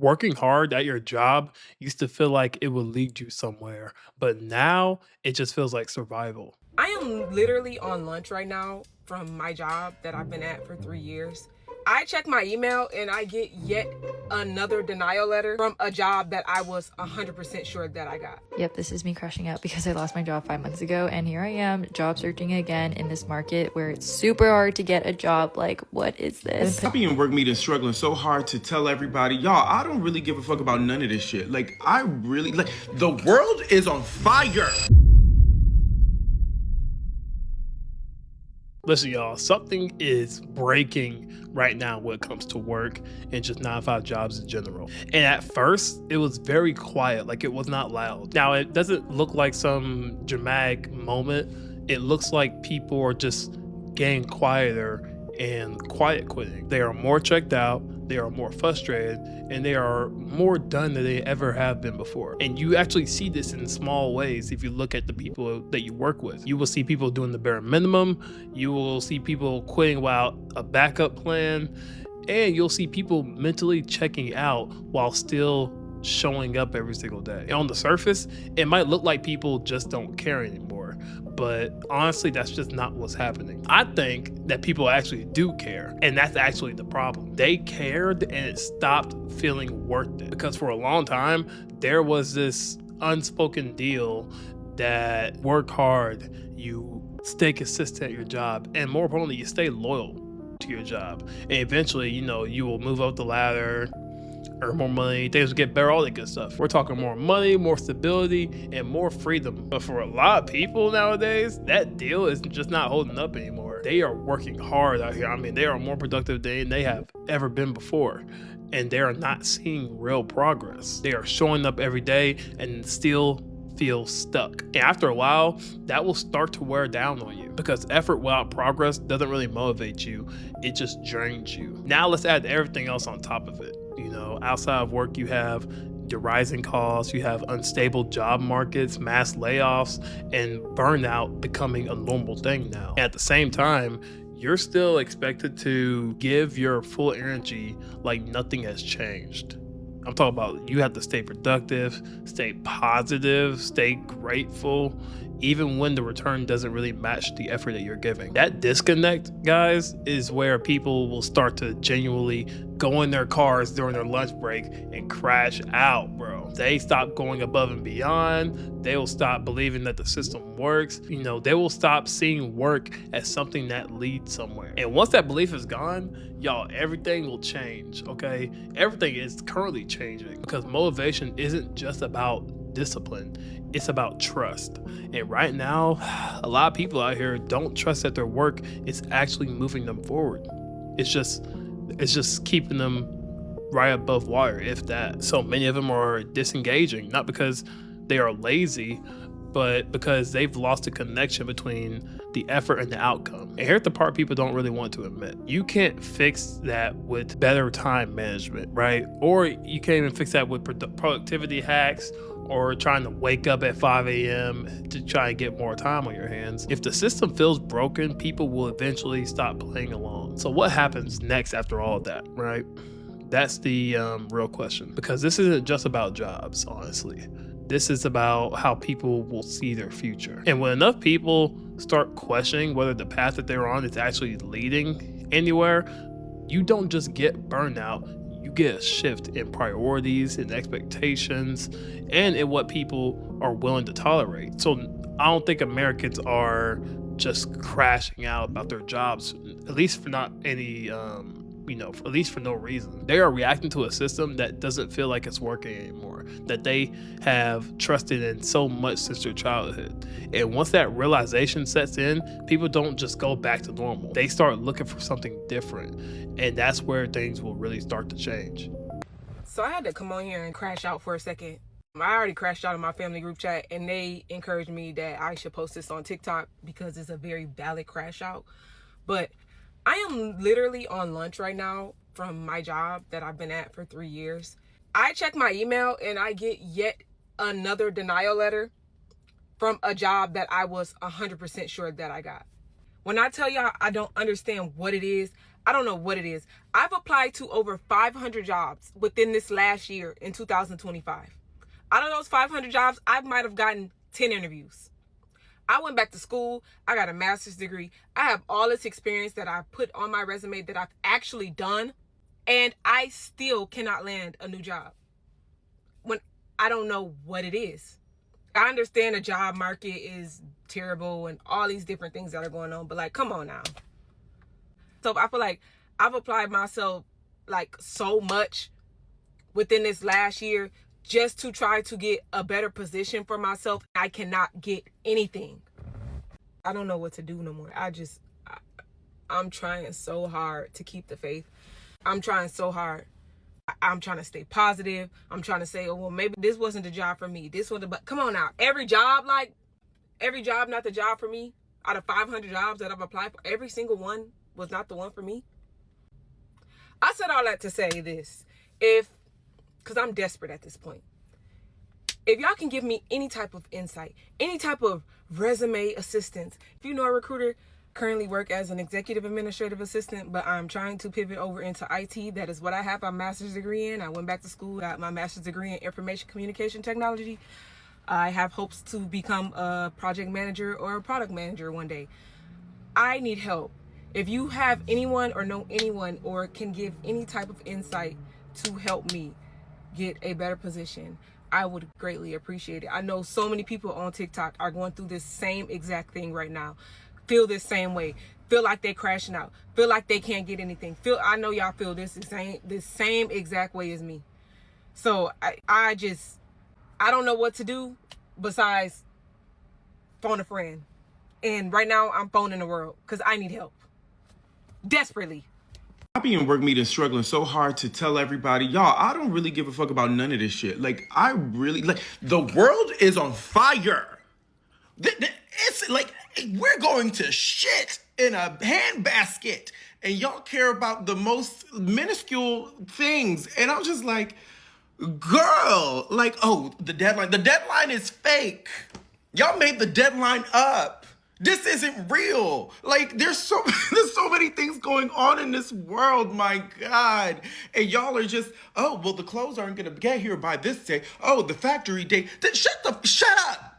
Working hard at your job used to feel like it would lead you somewhere, but now it just feels like survival. I am literally on lunch right now from my job that I've been at for 3 years. I check my email and I get yet another denial letter from a job that I was 100% sure that I got. Yep, this is me crashing out because I lost my job 5 months ago, and here I am job searching again in this market where it's super hard to get a job. Like, what is this? I be in work meetings struggling so hard to tell everybody, y'all, I don't really give a fuck about none of this shit. Like, I really, like, the world is on fire. Listen, y'all, something is breaking right now when it comes to work and just 9 to 5 jobs in general. And at first, it was very quiet, like it was not loud. Now, it doesn't look like some dramatic moment. It looks like people are just getting quieter and quiet quitting. They are more checked out, they are more frustrated, and they are more done than they ever have been before. And you actually see this in small ways if you look at the people that you work with. You will see people doing the bare minimum, you will see people quitting without a backup plan, and you'll see people mentally checking out while still showing up every single day. And on the surface, it might look like people just don't care anymore, but honestly, that's just not what's happening. I think that people actually do care, and that's actually the problem. They cared and it stopped feeling worth it, because for a long time, there was this unspoken deal that work hard, you stay consistent at your job, and more importantly, you stay loyal to your job. And eventually, you will move up the ladder, earn more money, things will get better, all that good stuff. We're talking more money, more stability, and more freedom. But for a lot of people nowadays, that deal is just not holding up anymore. They are working hard out here. I mean, they are more productive than they have ever been before. And they are not seeing real progress. They are showing up every day and still feel stuck. And after a while, that will start to wear down on you, because effort without progress doesn't really motivate you. It just drains you. Now let's add everything else on top of it. Outside of work, you have the rising costs, you have unstable job markets, mass layoffs, and burnout becoming a normal thing now. At the same time, you're still expected to give your full energy like nothing has changed. I'm talking about you have to stay productive, stay positive, stay grateful, even when the return doesn't really match the effort that you're giving. That disconnect, guys, is where people will start to genuinely go in their cars during their lunch break and crash out, bro. They stop going above and beyond. They will stop believing that the system works. They will stop seeing work as something that leads somewhere. And once that belief is gone, y'all, everything will change, okay? Everything is currently changing, because motivation isn't just about discipline, it's about trust. And right now, a lot of people out here don't trust that their work is actually moving them forward. It's just keeping them right above water, if that. So many of them are disengaging, not because they are lazy, but because they've lost the connection between the effort and the outcome. And here's the part people don't really want to admit. You can't fix that with better time management, right? Or you can't even fix that with productivity hacks, or trying to wake up at 5 a.m. to try and get more time on your hands. If the system feels broken, people will eventually stop playing along. So what happens next after all of that, right? That's the real question. Because this isn't just about jobs, honestly. This is about how people will see their future. And when enough people start questioning whether the path that they're on is actually leading anywhere, you don't just get burnout, you get a shift in priorities and expectations and in what people are willing to tolerate. So I don't think Americans are just crashing out about their jobs, at least for not any at least for no reason. They are reacting to a system that doesn't feel like it's working anymore, that they have trusted in so much since their childhood. And once that realization sets in, people don't just go back to normal. They start looking for something different. And that's where things will really start to change. So I had to come on here and crash out for a second. I already crashed out in my family group chat, and they encouraged me that I should post this on TikTok because it's a very valid crash out. But I am literally on lunch right now from my job that I've been at for 3 years. I check my email and I get yet another denial letter from a job that I was 100% sure that I got. When I tell y'all I don't understand what it is, I don't know what it is. I've applied to over 500 jobs within this last year in 2025. Out of those 500 jobs, I might have gotten 10 interviews. I went back to school. I got a master's degree. I have all this experience that I put on my resume that I've actually done, and I still cannot land a new job when I don't know what it is. I understand the job market is terrible and all these different things that are going on, but like, come on now. So I feel like I've applied myself like so much within this last year just to try to get a better position for myself. I cannot get anything. I don't know what to do no more. I'm trying so hard to keep the faith. I'm trying so hard. I'm trying to stay positive. I'm trying to say, oh, well, maybe this wasn't the job for me. This wasn't, but come on now. Every job not the job for me. Out of 500 jobs that I've applied for, every single one was not the one for me. I said all that to say this. Because I'm desperate at this point. If y'all can give me any type of insight, any type of resume assistance. If you know a recruiter, currently work as an executive administrative assistant, but I'm trying to pivot over into IT. That is what I have my master's degree in. I went back to school, got my master's degree in information communication technology. I have hopes to become a project manager or a product manager one day. I need help. If you have anyone or know anyone or can give any type of insight to help me get a better position, I would greatly appreciate it. I know so many people on TikTok are going through this same exact thing right now. Feel this same way. Feel like they're crashing out. Feel like they can't get anything. I know y'all feel this same exact way as me. So I don't know what to do besides phone a friend. And right now I'm phoning the world because I need help. Desperately. I be in work meetings struggling so hard to tell everybody, y'all, I don't really give a fuck about none of this shit. Like, the world is on fire. It's like, we're going to shit in a handbasket, and y'all care about the most minuscule things. And I'm just like, girl, like, oh, the deadline is fake. Y'all made the deadline up. This isn't real. Like, there's so many things going on in this world, my God. And y'all are just, oh, well, the clothes aren't gonna get here by this day. Oh, the factory day. Shut up.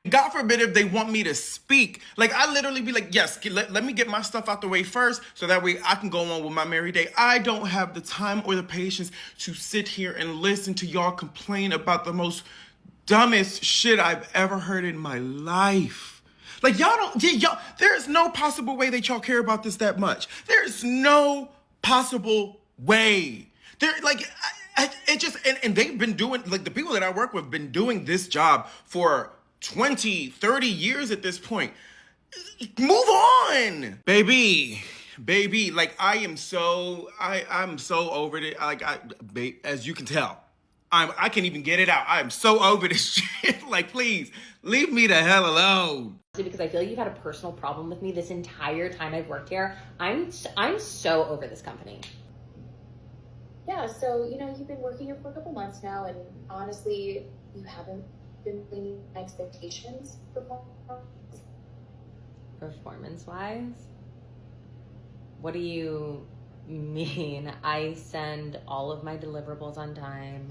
God forbid if they want me to speak. Like, I literally be like, yes, let me get my stuff out the way first so that way I can go on with my merry day. I don't have the time or the patience to sit here and listen to y'all complain about the most dumbest shit I've ever heard in my life. Like, y'all, there is no possible way that y'all care about this that much. There is no possible way. And they've been doing, like, the people that I work with been doing this job for 20, 30 years at this point. Move on, baby, like, I'm so over it. Like, as you can tell, I can't even get it out. I'm so over this shit. Like, please, leave me the hell alone. Because I feel like you've had a personal problem with me this entire time I've worked here. I'm so over this company. Yeah, so, you've been working here for a couple months now, and honestly, you haven't been meeting my expectations Performance-wise? What do you mean? I send all of my deliverables on time.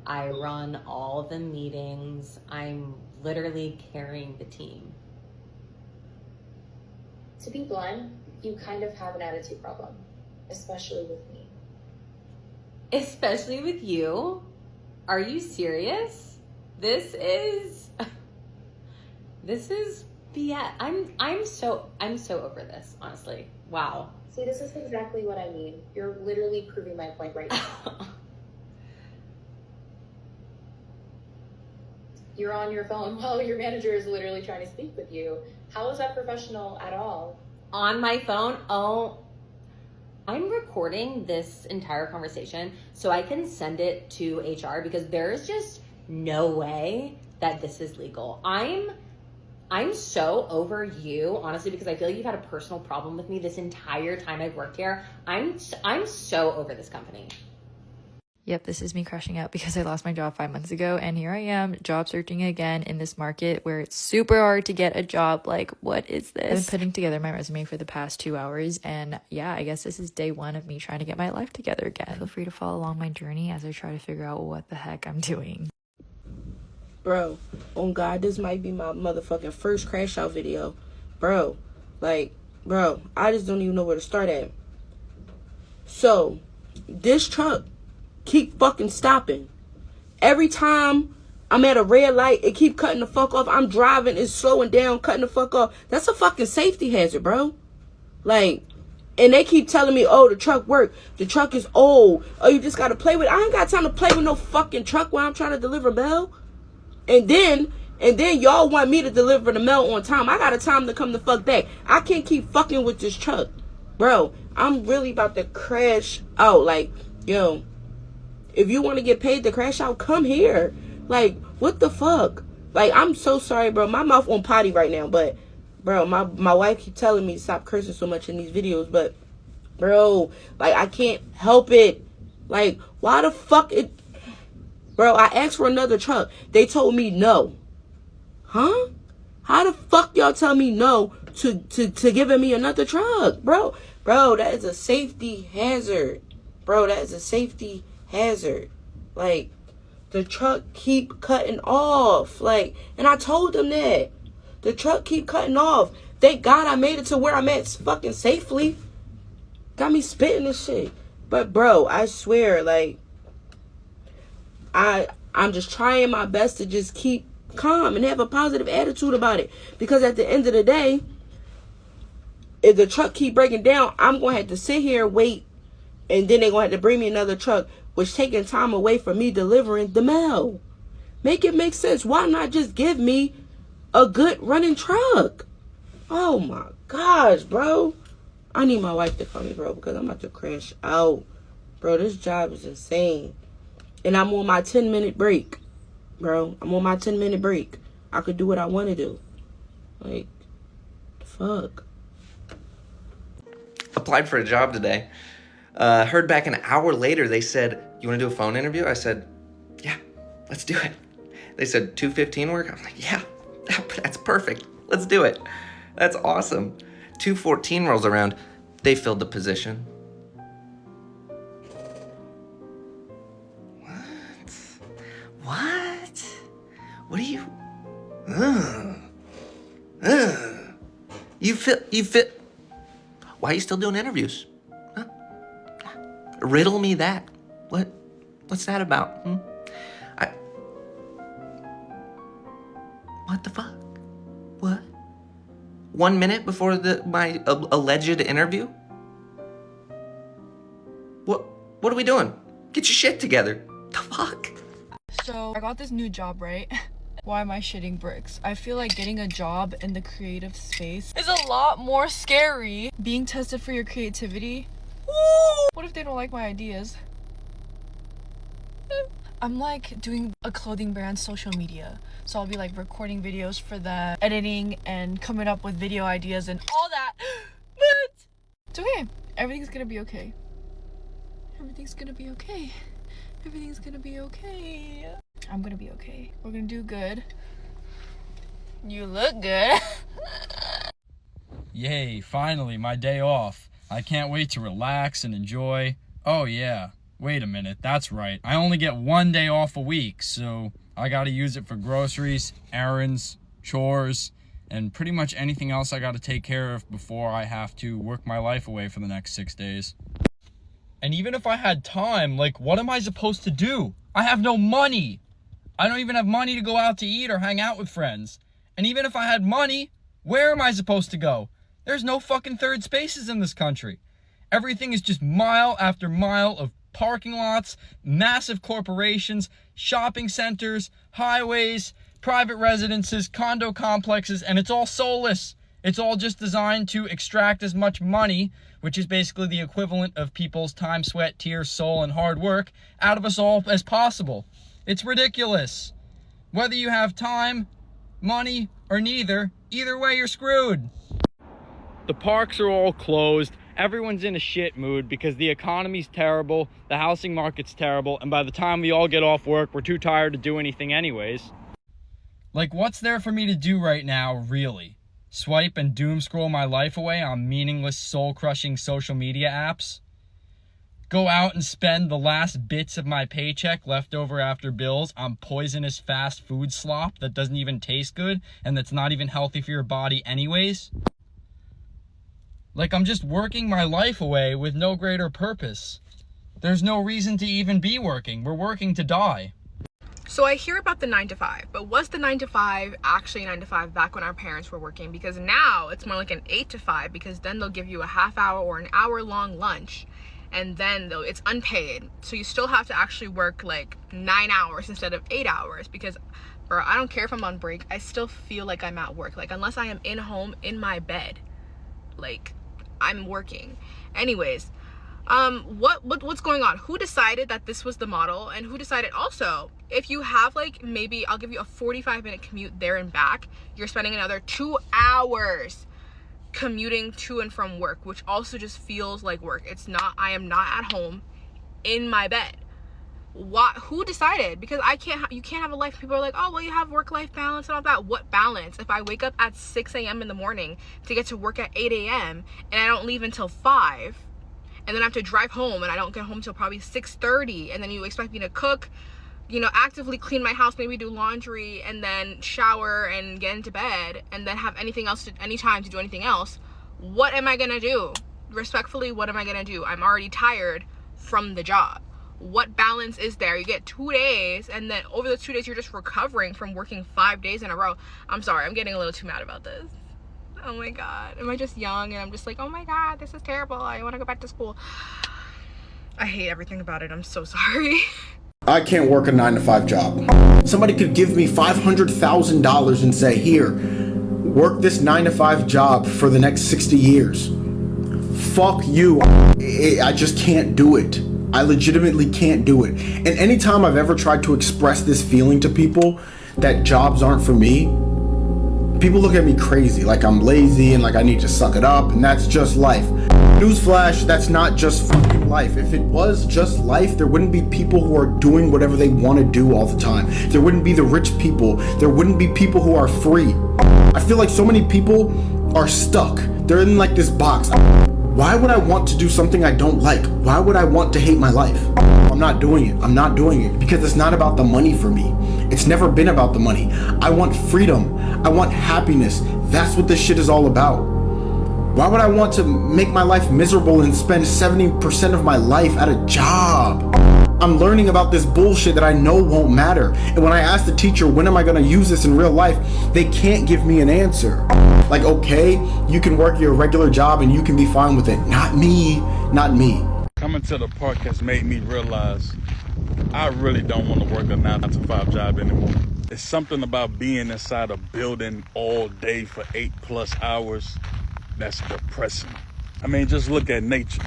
I run all the meetings. I'm literally carrying the team. To be blunt, you kind of have an attitude problem, especially with me. Especially with you? Are you serious? This is BS. I'm so over this, honestly. Wow. See, this is exactly what I mean. You're literally proving my point right now. You're on your phone while your manager is literally trying to speak with you. How is that professional at all? On my phone? Oh, I'm recording this entire conversation so I can send it to HR because there's just no way that this is legal. I'm so over you, honestly, because I feel like you've had a personal problem with me this entire time I've worked here. I'm so over this company. Yep, this is me crashing out because I lost my job 5 months ago, and here I am job searching again in this market where it's super hard to get a job. Like, what is this? I've been putting together my resume for the past 2 hours, and yeah, I guess this is day one of me trying to get my life together again. Feel free to follow along my journey as I try to figure out what the heck I'm doing. Bro, oh God, this might be my motherfucking first crash out video. Bro, I just don't even know where to start at. So, this truck keep fucking stopping. Every time I'm at a red light, it keep cutting the fuck off. I'm driving, it's slowing down, cutting the fuck off. That's a fucking safety hazard, bro. Like, and they keep telling me, oh, the truck worked. The truck is old. Oh, you just gotta play with it. I ain't got time to play with no fucking truck while I'm trying to deliver mail. And then y'all want me to deliver the mail on time. I got a time to come the fuck back. I can't keep fucking with this truck. Bro, I'm really about to crash out. Like, yo, if you want to get paid to crash out, come here. Like, what the fuck? Like, I'm so sorry, bro. My mouth on potty right now, but, bro, my wife keep telling me to stop cursing so much in these videos, but, bro, like, I can't help it. Like, why the fuck it... Bro, I asked for another truck. They told me no. Huh? How the fuck y'all tell me no to giving me another truck? Bro, that is a safety hazard. Bro, that is a safety hazard. Like, the truck keep cutting off. Like, and I told them that. The truck keep cutting off. Thank God I made it to where I'm at fucking safely. Got me spitting this shit. But, bro, I swear, like, I'm just trying my best to just keep calm and have a positive attitude about it. Because at the end of the day, if the truck keep breaking down, I'm going to have to sit here and wait. And then they're going to have to bring me another truck, which taking time away from me delivering the mail. Make it make sense. Why not just give me a good running truck? Oh my gosh, bro. I need my wife to call me, bro, because I'm about to crash out. Bro, this job is insane. And I'm on my 10-minute break, bro. I'm on my 10-minute break. I could do what I want to do. Like, fuck. Applied for a job today. Heard back an hour later. They said, you want to do a phone interview? I said, yeah, let's do it. They said 2:15 work. I was like, yeah, that's perfect. Let's do it. That's awesome. 2:14 rolls around. They filled the position. What do you... You fit... Why are you still doing interviews? Huh? Riddle me that. What's that about? What the fuck? What? 1 minute before my alleged interview? What are we doing? Get your shit together. The fuck? So, I got this new job, right? Why am I shitting bricks? I feel like getting a job in the creative space is a lot more scary. Being tested for your creativity. Woo! What if they don't like my ideas? I'm like doing a clothing brand social media. So I'll be like recording videos for them, editing and coming up with video ideas and all that. But it's okay. Everything's gonna be okay. Everything's gonna be okay. Everything's gonna be okay. I'm gonna be okay. We're gonna do good. You look good. Yay, finally, my day off. I can't wait to relax and enjoy. Oh yeah, wait a minute, that's right. I only get 1 day off a week, so I gotta use it for groceries, errands, chores, and pretty much anything else I gotta take care of before I have to work my life away for the next 6 days. And even if I had time, like, what am I supposed to do? I have no money. I don't even have money to go out to eat or hang out with friends. And even if I had money, where am I supposed to go? There's no fucking third spaces in this country. Everything is just mile after mile of parking lots, massive corporations, shopping centers, highways, private residences, condo complexes, and it's all soulless. It's all just designed to extract as much money, which is basically the equivalent of people's time, sweat, tears, soul, and hard work, out of us all as possible. It's ridiculous. Whether you have time, money, or neither, either way you're screwed. The parks are all closed, everyone's in a shit mood because the economy's terrible, the housing market's terrible, and by the time we all get off work, we're too tired to do anything anyways. Like, what's there for me to do right now, really? Swipe and doom scroll my life away on meaningless, soul-crushing social media apps? Go out and spend the last bits of my paycheck left over after bills on poisonous fast food slop that doesn't even taste good and that's not even healthy for your body anyways? Like, I'm just working my life away with no greater purpose. There's no reason to even be working. We're working to die. So I hear about the 9 to 5, but was the 9 to 5 actually 9 to 5 back when our parents were working? Because now it's more like an 8 to 5, because then they'll give you a half hour or an hour long lunch, and then it's unpaid. So you still have to actually work like 9 hours instead of 8 hours, because bro, I don't care if I'm on break, I still feel like I'm at work. Like, unless I am in home in my bed, like, I'm working. Anyways, what's going on? Who decided that this was the model? And who decided also, if you have like, maybe I'll give you a 45-minute commute there and back, you're spending another 2 hours commuting to and from work, which also just feels like work. It's not. I am not at home in my bed. Who decided? Because you can't have a life. People are like, oh well, you have work-life balance and all that. What balance? If I wake up at 6 a.m. in the morning to get to work at 8 a.m. and I don't leave until 5, and then I have to drive home and I don't get home till probably 6:30, and then you expect me to cook, actively clean my house, maybe do laundry, and then shower and get into bed, and then have any time to do anything else, what am I gonna do? Respectfully, what am I gonna do? I'm already tired from the job. What balance is there? You get 2 days, and then over the 2 days you're just recovering from working 5 days in a row. I'm sorry, I'm getting a little too mad about this. Oh my god, am I just young and I'm just like, oh my god, this is terrible, I want to go back to school? I hate everything about it. I'm so sorry. I can't work a 9 to 5 job. Somebody could give me $500,000 and say, here, work this 9 to 5 job for the next 60 years. Fuck you. I just can't do it. I legitimately can't do it. And anytime I've ever tried to express this feeling to people that jobs aren't for me, people look at me crazy, like I'm lazy and like I need to suck it up, and that's just life. Newsflash, that's not just fucking life. If it was just life, there wouldn't be people who are doing whatever they want to do all the time. There wouldn't be the rich people. There wouldn't be people who are free. I feel like so many people are stuck. They're in like this box. Why would I want to do something I don't like? Why would I want to hate my life? I'm not doing it. I'm not doing it because it's not about the money for me. It's never been about the money. I want freedom. I want happiness. That's what this shit is all about. Why would I want to make my life miserable and spend 70% of my life at a job? I'm learning about this bullshit that I know won't matter. And when I ask the teacher, when am I gonna use this in real life? They can't give me an answer. Like, okay, you can work your regular job and you can be fine with it. Not me, not me. Coming to the park has made me realize I really don't want to work a 9 to 5 job anymore. It's something about being inside a building all day for 8+ hours that's depressing. I mean, just look at nature.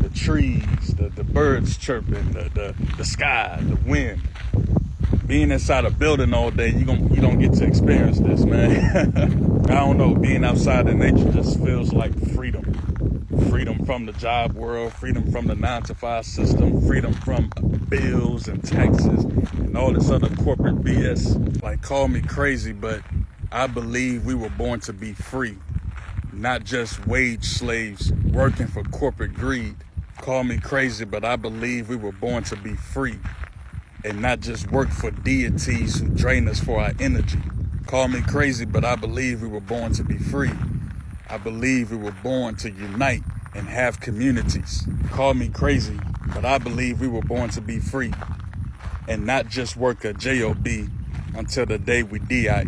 The trees, the birds chirping, the sky, the wind. Being inside a building all day, you don't get to experience this, man. I don't know, being outside in nature just feels like freedom. Freedom from the job world, freedom from the 9 to 5 system, freedom from bills and taxes and all this other corporate BS. Like, call me crazy, but I believe we were born to be free, not just wage slaves working for corporate greed. Call me crazy, but I believe we were born to be free and not just work for deities who drain us for our energy. Call me crazy, but I believe we were born to be free. I believe we were born to unite and have communities. Call me crazy, but I believe we were born to be free and not just work a job until the day we die.